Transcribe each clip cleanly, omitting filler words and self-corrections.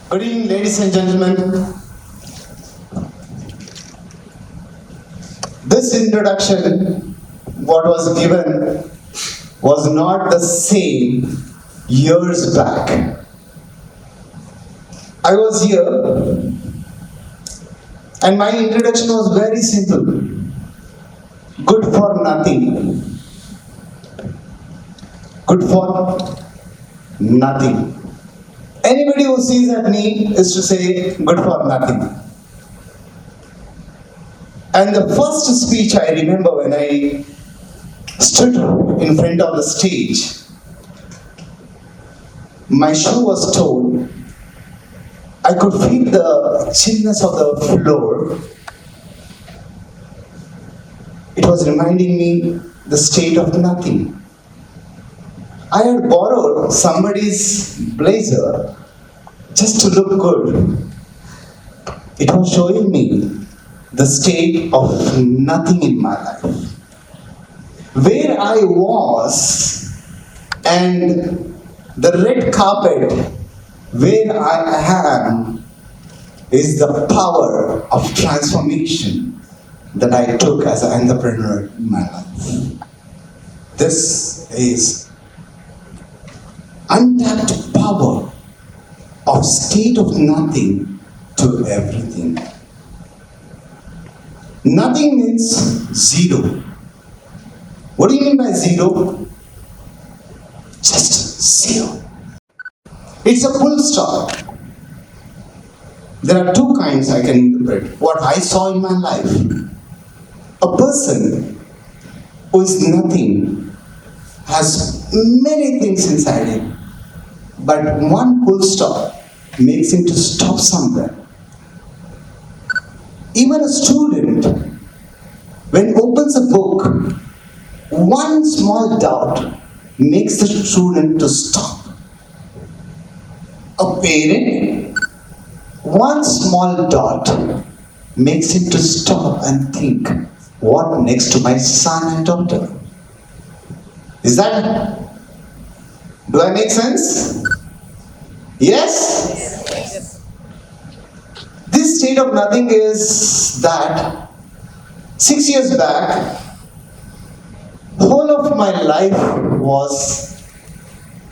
Good evening, ladies and gentlemen. This introduction, what was given, was not the same years back. I was here, and my introduction was very simple. Good for nothing. Good for nothing. Anybody who sees at me is to say, good for nothing. And the first speech I remember when I stood in front of the stage, my shoe was torn. I could feel the chillness of the floor. It was reminding me the state of nothing. I had borrowed somebody's blazer just to look good. It was showing me the state of nothing in my life. Where I was and the red carpet where I am is the power of transformation that I took as an entrepreneur in my life. This is untapped power of state of nothing to everything. Nothing means zero. What do you mean by zero? Just zero. It's a full stop. There are two kinds I can interpret. What I saw in my life. A person who is nothing has many things inside him. But one full stop makes him to stop somewhere. Even a student, when opens a book, one small doubt makes the student to stop. A parent, one small dot makes him to stop and think, what next to my son and daughter? Is that? Do I make sense? Yes? Yes. This state of nothing is that 6 years back, whole of my life was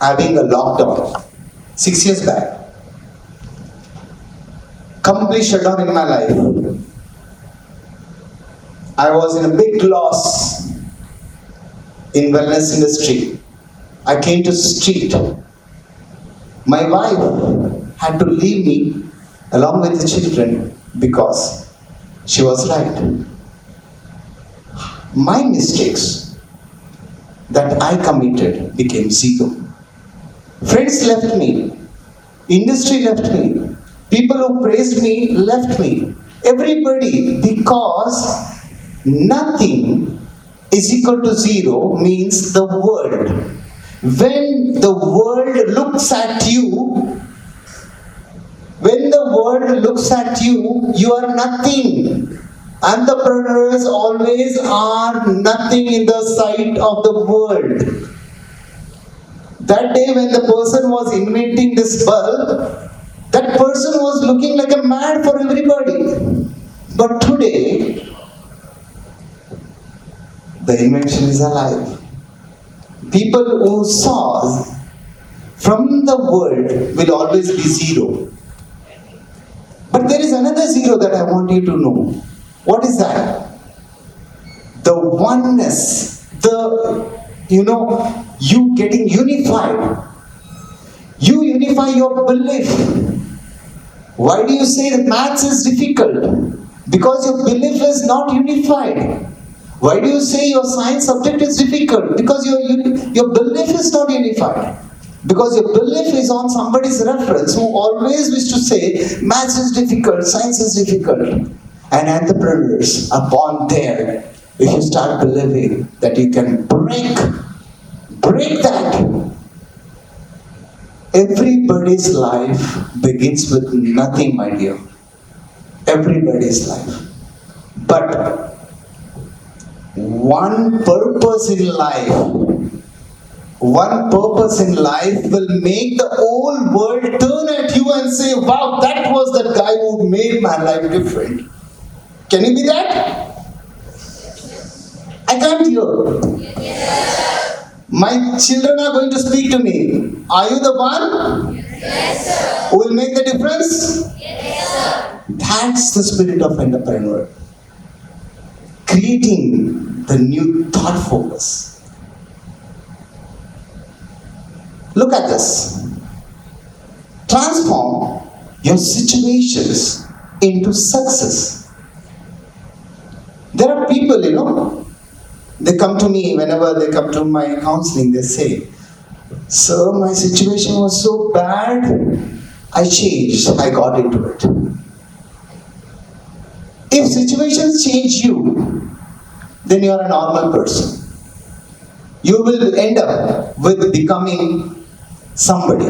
having a lockdown. 6 years back. Complete shutdown in my life. I was in a big loss in wellness industry. I came to the street. My wife had to leave me along with the children because she was right. My mistakes that I committed became zero. Friends left me. Industry left me. People who praised me left me. Everybody, because nothing is equal to zero means the world. When the world looks at you, you are nothing. Entrepreneurs always are nothing in the sight of the world. That day when the person was inventing this bulb, that person was looking like a mad for everybody. But today, the invention is alive. People who saw from the world will always be zero. But there is another zero that I want you to know. What is that? The oneness, you getting unified. You unify your belief. Why do you say that maths is difficult? Because your belief is not unified. Why do you say your science subject is difficult? Because your belief is not unified. Because your belief is on somebody's reference who always wish to say maths is difficult, science is difficult. And entrepreneurs are born there. If you start believing that you can break that. Everybody's life begins with nothing, my dear. Everybody's life. But one purpose in life One purpose in life will make the whole world turn at you and say, wow, that was the guy who made my life different. Can you be that? I can't hear. Yes. My children are going to speak to me. Are you the one? Yes, sir. Who will make the difference? Yes, sir. That's the spirit of entrepreneur. Creating the new thought focus. Look at this. Transform your situations into success. There are people, they come to me whenever they come to my counseling, they say, sir, my situation was so bad, I changed, I got into it. If situations change you, then you are a normal person. You will end up with becoming somebody.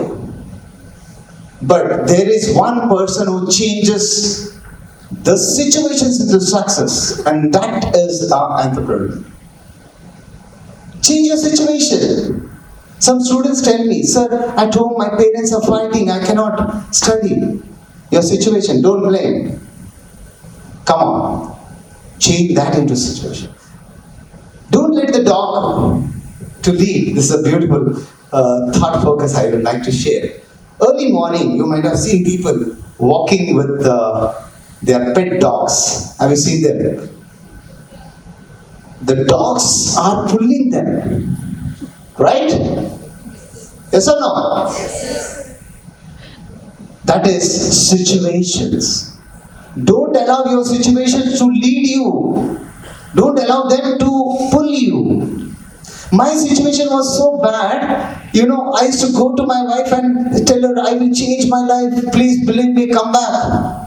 But there is one person who changes the situations into success, and that is our entrepreneur. Change your situation. Some students tell me, sir, at home my parents are fighting, I cannot study. Your situation, don't blame. Come on, change that into situation. Don't let the dog to lead. This is a beautiful thought focus I would like to share. Early morning, you might have seen people walking with their pet dogs. Have you seen them? The dogs are pulling them. Right? Yes or no? That is situations. Don't allow your situations to lead you. Don't allow them to pull you. My situation was so bad, I used to go to my wife and tell her, I will change my life, please believe me, come back.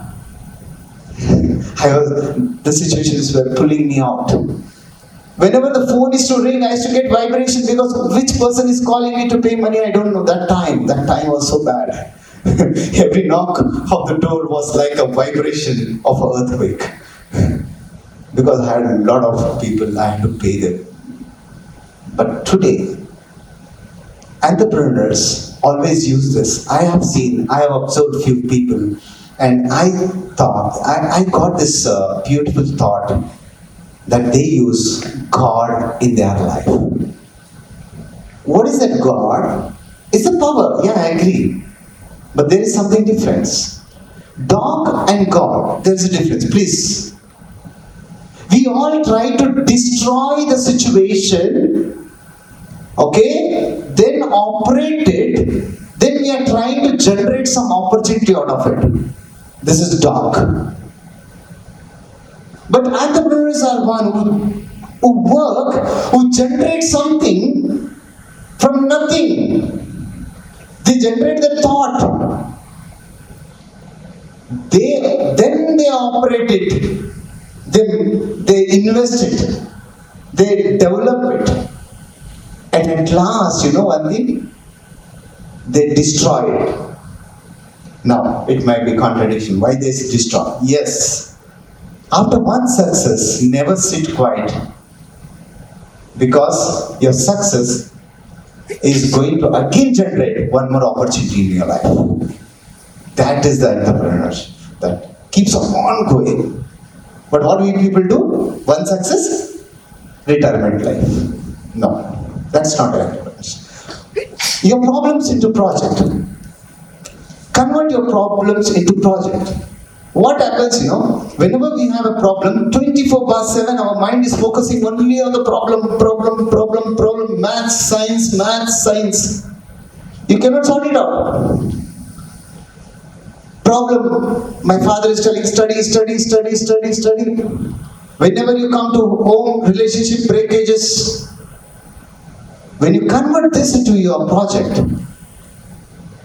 The situations were pulling me out. Whenever the phone is to ring, I used to get vibration because which person is calling me to pay money, I don't know. That time was so bad. Every knock of the door was like a vibration of an earthquake. Because I had a lot of people, I had to pay them. But today, entrepreneurs always use this. I have observed few people, and I got this beautiful thought that they use God in their life. What is that God? It's a power, yeah, I agree. But there is something different. Dog and God, there is a difference, please. We all try to destroy the situation, okay? Then operate it. Then we are trying to generate some opportunity out of it. This is dog. But entrepreneurs are one who work, who generate something from nothing. They generate the thought. Then they operate it. They invest it. They develop it. And at last, one thing? They destroy it. Now, it might be contradiction. Why they destroy? Yes. After one success, never sit quiet. Because your success is going to again generate one more opportunity in your life. That is the entrepreneurship that keeps on going. But what do people do? One success, retirement life. No, that's not entrepreneurship. Your problems into project. Convert your problems into project. What happens, whenever we have a problem, 24/7, our mind is focusing only on the problem, maths, science. You cannot sort it out. Problem, my father is telling, study. Whenever you come to home, relationship breakages. When you convert this into your project,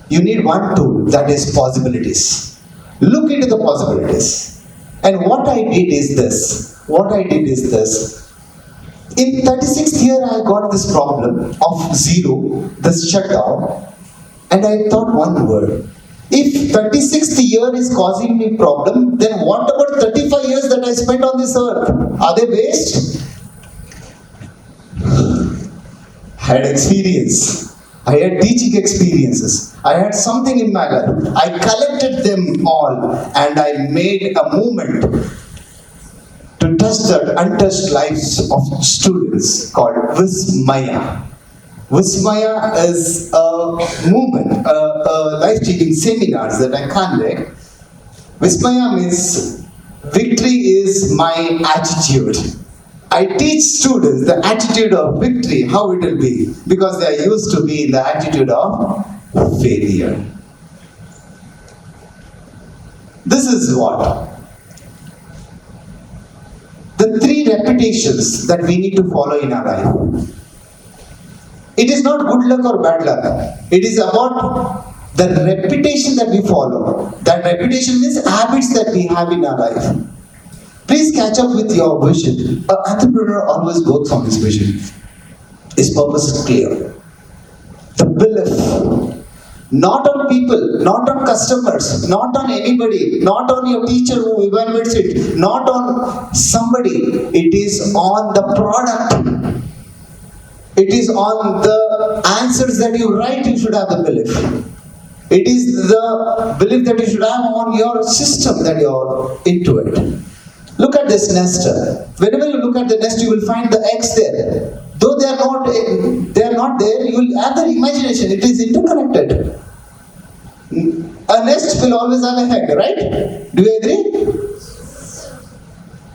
you need one tool, that is possibilities. Look into the possibilities. And what I did is this. In 36th year, I got this problem of zero, this shutdown, and I thought one word. If 36th year is causing me problem, then what about 35 years that I spent on this earth? Are they waste? I had experience. I had teaching experiences. I had something in my life. I collected them all and I made a movement to touch the untouched lives of students called VISMYA. VISMYA is a movement, a life-changing seminars that I conduct. VISMYA means victory is my attitude. I teach students the attitude of victory, how it will be, because they are used to be in the attitude of failure. This is what? The 3 reputations that we need to follow in our life. It is not good luck or bad luck. It is about the reputation that we follow. That reputation means habits that we have in our life. Please catch up with your vision. An entrepreneur always works on his vision. His purpose is clear. The belief. Not on people, not on customers, not on anybody, not on your teacher who evaluates it, not on somebody. It is on the product. It is on the answers that you write, you should have the belief. It is the belief that you should have on your system that you are into it. Look at this nest. Whenever you look at the nest, you will find the eggs there. Though they are not there, you will have the imagination. It is interconnected. A nest will always have a head, right? Do you agree?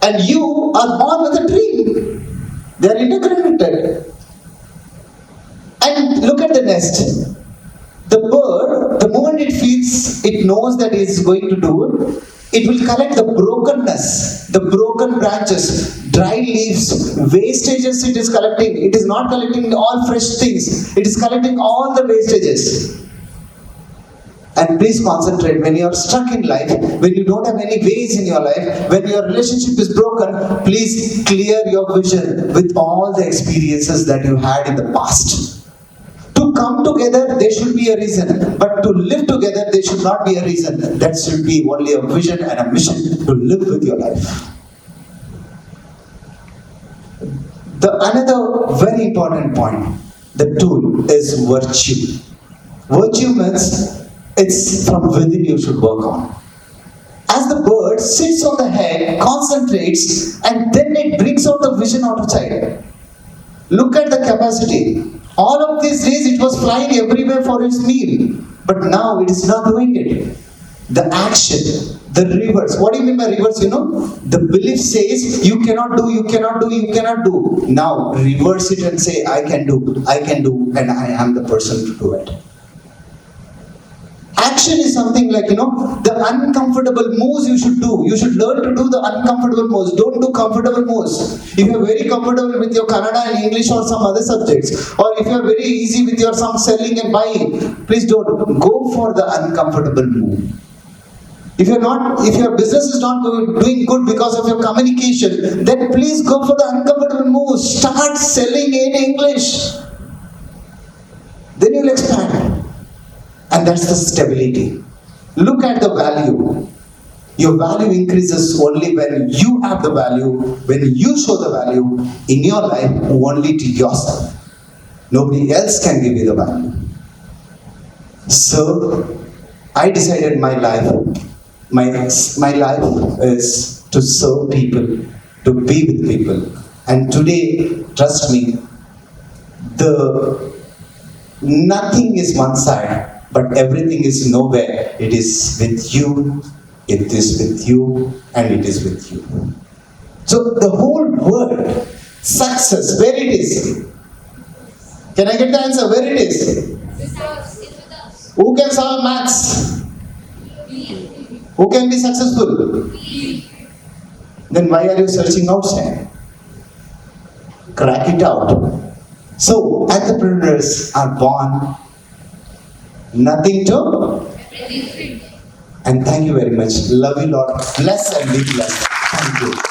And you are born with a dream. They are interconnected. And look at the nest. The bird, the moment it knows that it is going to do it will collect the brokenness, the broken branches, dry leaves, wastages it is collecting. It is not collecting all fresh things. It is collecting all the wastages. And please concentrate when you are stuck in life, when you don't have any ways in your life, when your relationship is broken, please clear your vision with all the experiences that you had in the past. To come together, there should be a reason. But to live together, there should not be a reason. That should be only a vision and a mission to live with your life. Another very important point, the tool is virtue. Virtue means it's from within you should work on. As the bird sits on the head, concentrates, and then it brings out the vision outside. Look at the capacity. All of these days it was flying everywhere for its meal. But now it is not doing it. The action, the reverse. What do you mean by reverse? The belief says you cannot do, you cannot do, you cannot do. Now reverse it and say I can do, and I am the person to do it. Action is something like, the uncomfortable moves you should do. You should learn to do the uncomfortable moves. Don't do comfortable moves. If you are very comfortable with your Kannada and English or some other subjects, or if you are very easy with your some selling and buying, please don't. Go for the uncomfortable move. If your business is not doing good because of your communication, then please go for the uncomfortable moves. Start selling in English. Then you'll expand. And that's the stability. Look at the value. Your value increases only when you have the value, when you show the value in your life only to yourself. Nobody else can give you the value. So, I decided my life is to serve people, to be with people. And today, trust me, nothing is one side. But everything is nowhere. It is with you, it is with you, and it is with you. So the whole word, success, where it is? Can I get the answer? Where it is? Who can solve maths? Who can be successful? Then why are you searching outside? Crack it out. So entrepreneurs are born nothing to. And thank you very much. Love you, Lord. Bless and be blessed. Thank you.